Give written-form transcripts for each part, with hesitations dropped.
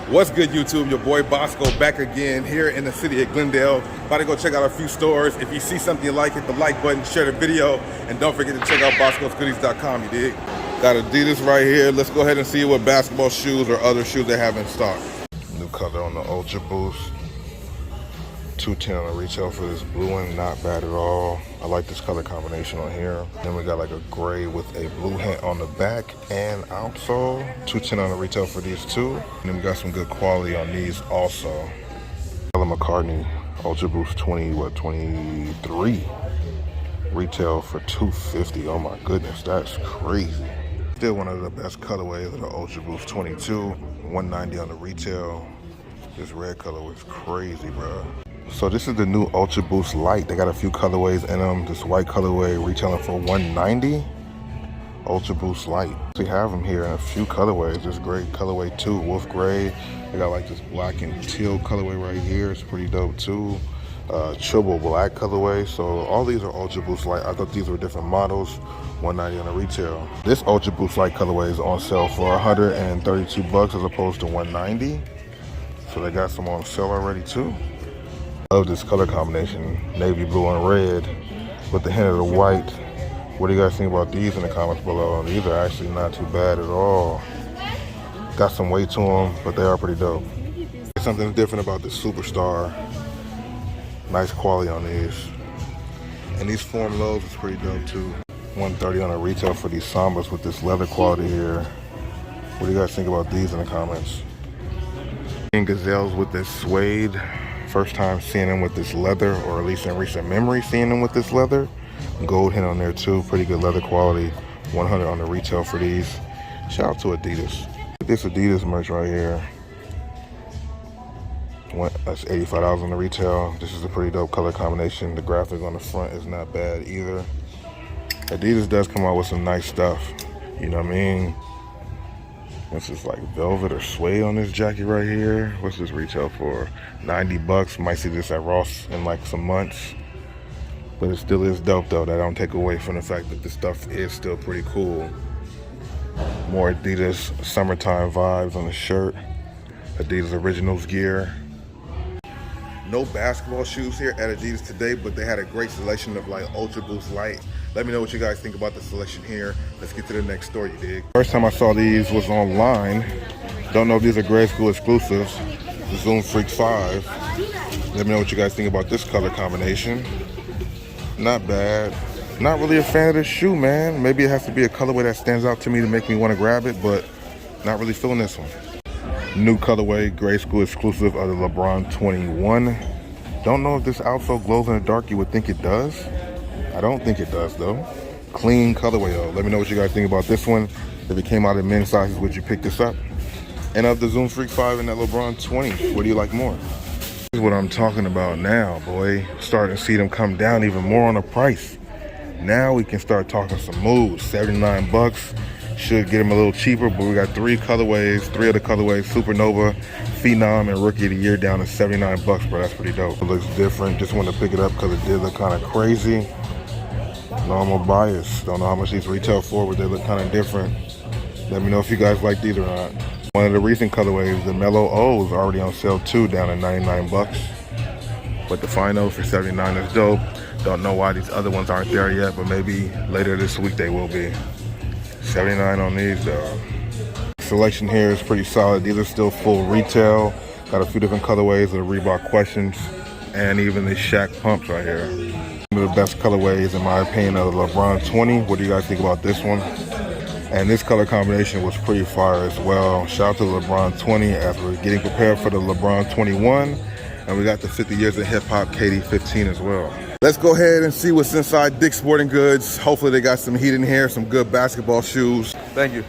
What's good, YouTube? Your boy Bossco back again here in the city of Glendale. About to go check out a few stores. If you see something you like, hit the like button, share the video, and don't forget to check out bosscosgoodies.com, you dig? Got Adidas right here. Let's go ahead and see what basketball shoes or other shoes they have in stock. New color on the Ultra Boost. $210 on the retail for this blue one, not bad at all. I like this color combination on here. Then we got like a gray with a blue hint on the back and outsole. $210 on the retail for these two. And then we got some good quality on these also. McCartney Ultra Boost 23. Retail for $250. Oh my goodness, that's crazy. Still one of the best colorways of the Ultra Boost 22. $190 on the retail. This red color was crazy, bro. So this is the new Ultra Boost Light. They got a few colorways in them. This white colorway retailing for $190. Ultra Boost Light. We have them here in a few colorways. This gray colorway too, wolf gray. They got like this black and teal colorway right here. It's pretty dope too. Triple black colorway. So all these are Ultra Boost Light. I thought these were different models. $190 on the retail. This Ultra Boost Light colorway is on sale for $132 as opposed to $190. So they got some on sale already too. Love this color combination, navy blue and red with the hint of the white. What do you guys think about these in the comments below? These are actually not too bad at all. Got some weight to them, but they are pretty dope. Something different about the Superstar. Nice quality on these. And these form lows is pretty dope too. $130 on the retail for these Sambas with this leather quality here. What do you guys think about these in the comments? Gazelles with this suede. First time seeing them with this leather, or at least in recent memory seeing them with this leather. Gold hint on there too, pretty good leather quality. $100 on the retail for these. Shout out to Adidas. This Adidas merch right here. That's $85 on the retail. This is a pretty dope color combination. The graphic on the front is not bad either. Adidas does come out with some nice stuff. You know what I mean? This is like velvet or suede on this jacket right here. What's this retail for? $90. Might see this at Ross in like some months. But it still is dope though. That don't take away from the fact that this stuff is still pretty cool. More Adidas summertime vibes on the shirt. Adidas Originals gear. No basketball shoes here at Adidas today, but they had a great selection of like Ultra Boost Light. Let me know what you guys think about the selection here. Let's get to the next store, you dig? First time I saw these was online. Don't know if these are grade school exclusives. The Zoom Freak 5. Let me know what you guys think about this color combination. Not bad. Not really a fan of this shoe, man. Maybe it has to be a colorway that stands out to me to make me want to grab it, but not really feeling this one. New colorway, grade school exclusive of the LeBron 21. Don't know if this outsole glows in the dark. You would think it does. I don't think it does though. Clean colorway though. Let me know what you guys think about this one. If it came out in men's sizes, would you pick this up? And of the Zoom Freak 5 and that LeBron 20, what do you like more? This is what I'm talking about now, boy. Starting to see them come down even more on the price. Now we can start talking some moves. $79. Should get them a little cheaper, but we got three of the colorways, Supernova, Phenom, and Rookie of the Year down to $79, bro. That's pretty dope. It looks different. Just wanted to pick it up because it did look kind of crazy. Normal bias. Don't know how much these retail for, but they look kind of different. Let me know if you guys like these or not. One of the recent colorways, the Mellow O, is already on sale too, down to $99. But the final for $79 is dope. Don't know why these other ones aren't there yet, but maybe later this week they will be. $79 on these though. Selection here is pretty solid. These are still full retail. Got a few different colorways of the Reebok Questions and even the Shaq pumps right here. One of the best colorways in my opinion of the LeBron 20. What do you guys think about this one? And this color combination was pretty fire as well. Shout out to the LeBron 20 as we're getting prepared for the LeBron 21. And we got the 50 years of hip hop KD 15 as well. Let's go ahead and see what's inside Dick's Sporting Goods. Hopefully they got some heat in here, some good basketball shoes. Thank you.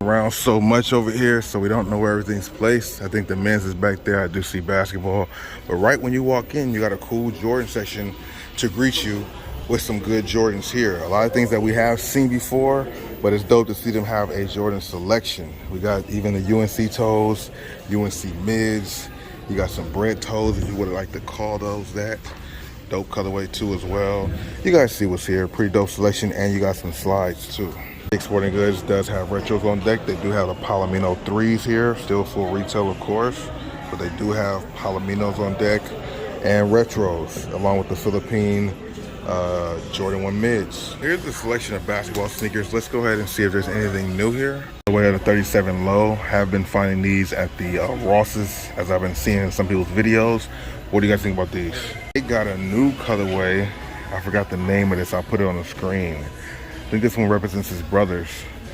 Around so much over here, so we don't know where everything's placed. I think the men's is back there. I do see basketball. But right when you walk in, you got a cool Jordan section to greet you with some good Jordans here. A lot of things that we have seen before, but it's dope to see them have a Jordan selection. We got even the UNC toes, UNC mids. You got some bread toes, if you would like to call those that. Dope colorway too as well. You guys see what's here. Pretty dope selection, and you got some slides too. Dick's Sporting Goods does have retros on deck. They do have the Palomino 3s here, still full retail of course, but they do have Palominos on deck and retros, along with the Philippine Jordan 1 mids. Here's the selection of basketball sneakers. Let's go ahead and see if there's anything new here. The way of the 37 low, have been finding these at the Ross's, as I've been seeing in some people's videos. What do you guys think about these? It got a new colorway. I forgot the name of this. I'll put it on the screen. I think this one represents his brothers.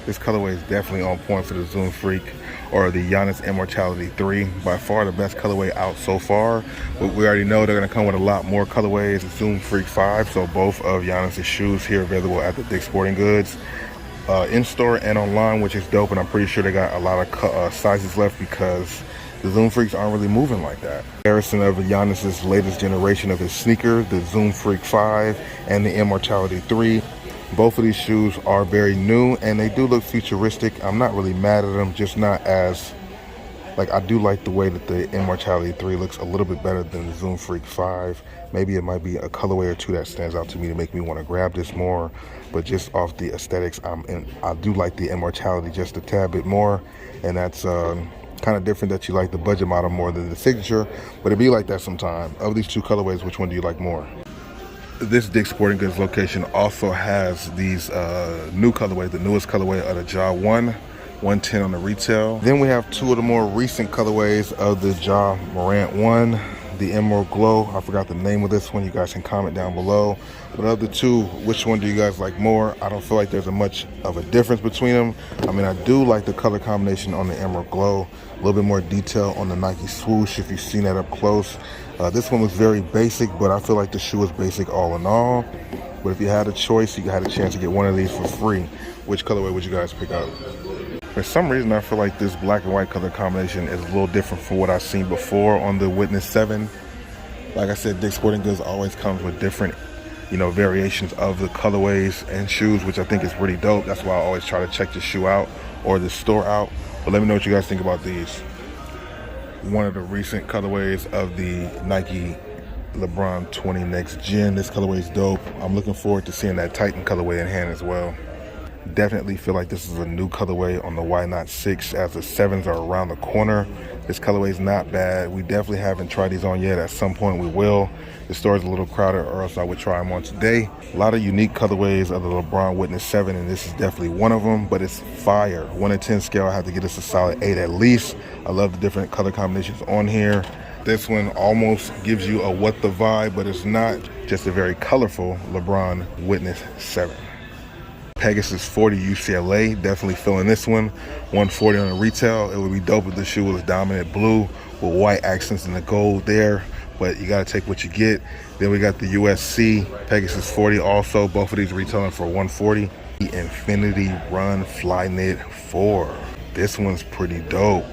This colorway is definitely on point for the Zoom Freak or the Giannis Immortality 3. By far the best colorway out so far. But we already know they're going to come with a lot more colorways. Zoom Freak 5, so both of Giannis' shoes here available at the Dick's Sporting Goods. In-store and online, which is dope, and I'm pretty sure they got a lot of sizes left because the Zoom Freaks aren't really moving like that. Comparison of Giannis' latest generation of his sneaker, the Zoom Freak 5 and the Immortality 3. Both of these shoes are very new and they do look futuristic. I'm not really mad at them, just not as, like, I do like the way that the Immortality 3 looks a little bit better than the Zoom Freak 5. Maybe it might be a colorway or two that stands out to me to make me want to grab this more. But just off the aesthetics, I do like the Immortality just a tad bit more. And that's kind of different that you like the budget model more than the signature. But it be like that sometime. Of these two colorways, which one do you like more? This Dick's Sporting Goods location also has these new colorways, the newest colorway of the Ja 1, 110 on the retail. Then we have two of the more recent colorways of the Ja Morant 1, the Emerald Glow. I forgot the name of this one. You guys can comment down below. But of the two, which one do you guys like more? I don't feel like there's much of a difference between them. I mean, I do like the color combination on the Emerald Glow. A little bit more detail on the Nike swoosh if you've seen that up close. This one was very basic, but I feel like the shoe is basic all in all. But if you had a choice, you had a chance to get one of these for free. Which colorway would you guys pick up? For some reason, I feel like this black and white color combination is a little different from what I've seen before on the Witness 7. Like I said, Dick's Sporting Goods always comes with different, variations of the colorways and shoes, which I think is pretty dope. That's why I always try to check the shoe out or the store out. But let me know what you guys think about these. One of the recent colorways of the Nike LeBron 20 Next Gen. This colorway is dope. I'm looking forward to seeing that Titan colorway in hand as well. Definitely feel like this is a new colorway on the Why Not 6 as the 7s are around the corner. This colorway is not bad. We definitely haven't tried these on yet. At some point we will. The store is a little crowded or else I would try them on today. A lot of unique colorways of the LeBron Witness 7 and this is definitely one of them, but it's fire. 1 to 10 scale, I have to get this a solid 8 at least. I love the different color combinations on here. This one almost gives you a what the vibe, but it's not, just a very colorful LeBron Witness 7. Pegasus 40 UCLA, definitely feeling this one. 140 on the retail. It would be dope if the shoe was dominant blue with white accents and the gold there, but you got to take what you get. Then we got the USC Pegasus 40 also, both of these retailing for 140. The Infinity Run Flyknit 4. This one's pretty dope.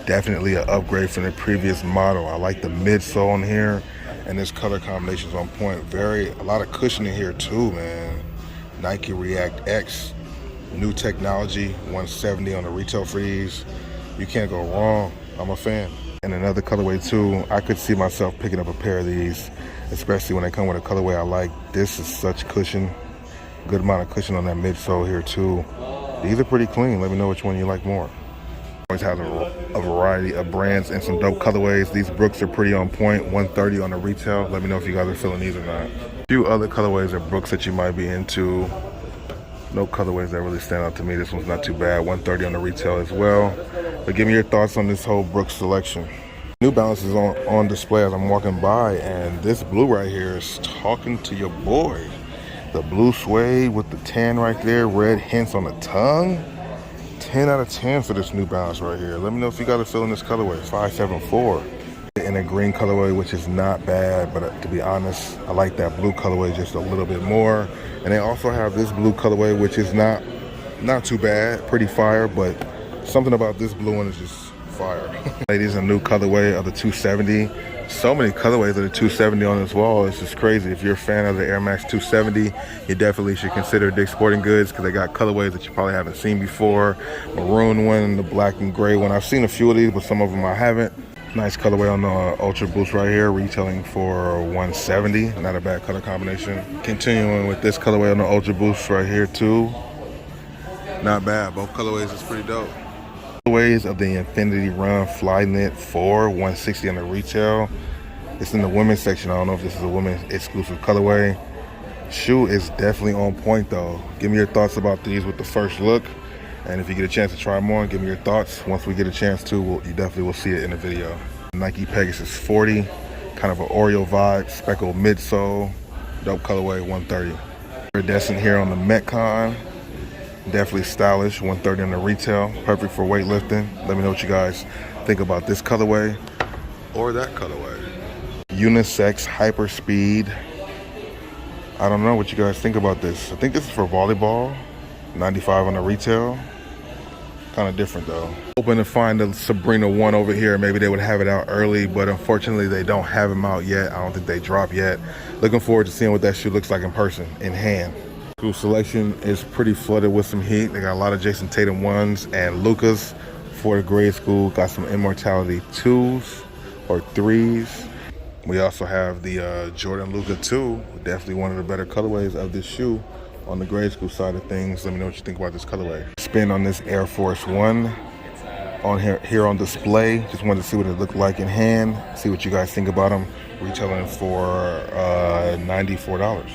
Definitely an upgrade from the previous model. I like the midsole on here, and this color combination's on point. A lot of cushion in here too, man. Nike React X, new technology, 170 on the retail for these. You can't go wrong. I'm a fan. And another colorway too, I could see myself picking up a pair of these, especially when they come with a colorway I like. This is such cushion. Good amount of cushion on that midsole here too. These are pretty clean. Let me know which one you like more. Always has a variety of brands and some dope colorways. These Brooks are pretty on point, 130 on the retail. Let me know if you guys are feeling these or not. A few other colorways of Brooks that you might be into. No colorways that really stand out to me. This one's not too bad, 130 on the retail as well. But give me your thoughts on this whole Brooks selection. New Balance is on display as I'm walking by, and this blue right here is talking to your boy. The blue suede with the tan right there, red hints on the tongue. 10 out of 10 for this New Balance right here. Let me know if you got a feel in this colorway, 574. In a green colorway, which is not bad, but to be honest, I like that blue colorway just a little bit more. And they also have this blue colorway, which is not too bad, pretty fire, but something about this blue one is just fire. Ladies, a new colorway of the 270. So many colorways of the 270 on this wall. It's just crazy. If you're a fan of the Air Max 270, you definitely should consider Dick's Sporting Goods because they got colorways that you probably haven't seen before. Maroon one, the black and gray one. I've seen a few of these, but some of them I haven't. Nice colorway on the Ultra Boost right here, retailing for 170. Not a bad color combination. Continuing with this colorway on the Ultra Boost right here too. Not bad. Both colorways is pretty dope. Colorways of the Infinity Run Fly Knit 4, 160 on the retail. It's in the women's section. I don't know if this is a women's exclusive colorway. Shoe is definitely on point though. Give me your thoughts about these with the first look. And if you get a chance to try them on, give me your thoughts. Once we get a chance to, you definitely will see it in the video. Nike Pegasus 40, kind of an Oreo vibe, speckled midsole, dope colorway, 130. Iridescent here on the Metcon. Definitely stylish, 130 on the retail. Perfect for weightlifting. Let me know what you guys think about this colorway or that colorway. Unisex Hyper Speed. I don't know what you guys think about this. I think this is for volleyball. 95 on the retail. Kind of different though. Hoping to find the Sabrina 1 over here. Maybe they would have it out early, but unfortunately they don't have them out yet. I don't think they dropped yet. Looking forward to seeing what that shoe looks like in person, in hand. School selection is pretty flooded with some heat. They got a lot of Jason Tatum 1s and Lukas for the grade school. Got some Immortality 2s or 3s. We also have the Jordan Luka 2. Definitely one of the better colorways of this shoe on the grade school side of things. Let me know what you think about this colorway. Spin on this Air Force 1 on here on display. Just wanted to see what it looked like in hand. See what you guys think about them. Retailing for $94.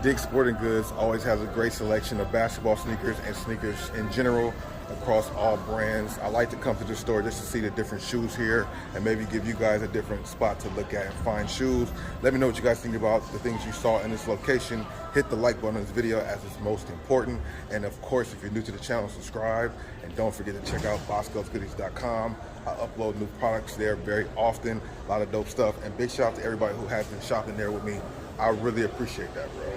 Dick's Sporting Goods always has a great selection of basketball sneakers and sneakers in general across all brands. I like to come to the store just to see the different shoes here and maybe give you guys a different spot to look at and find shoes. Let me know what you guys think about the things you saw in this location. Hit the like button on this video as it's most important. And of course, if you're new to the channel, subscribe. And don't forget to check out bosscosgoodies.com. I upload new products there very often, a lot of dope stuff. And big shout out to everybody who has been shopping there with me. I really appreciate that, bro.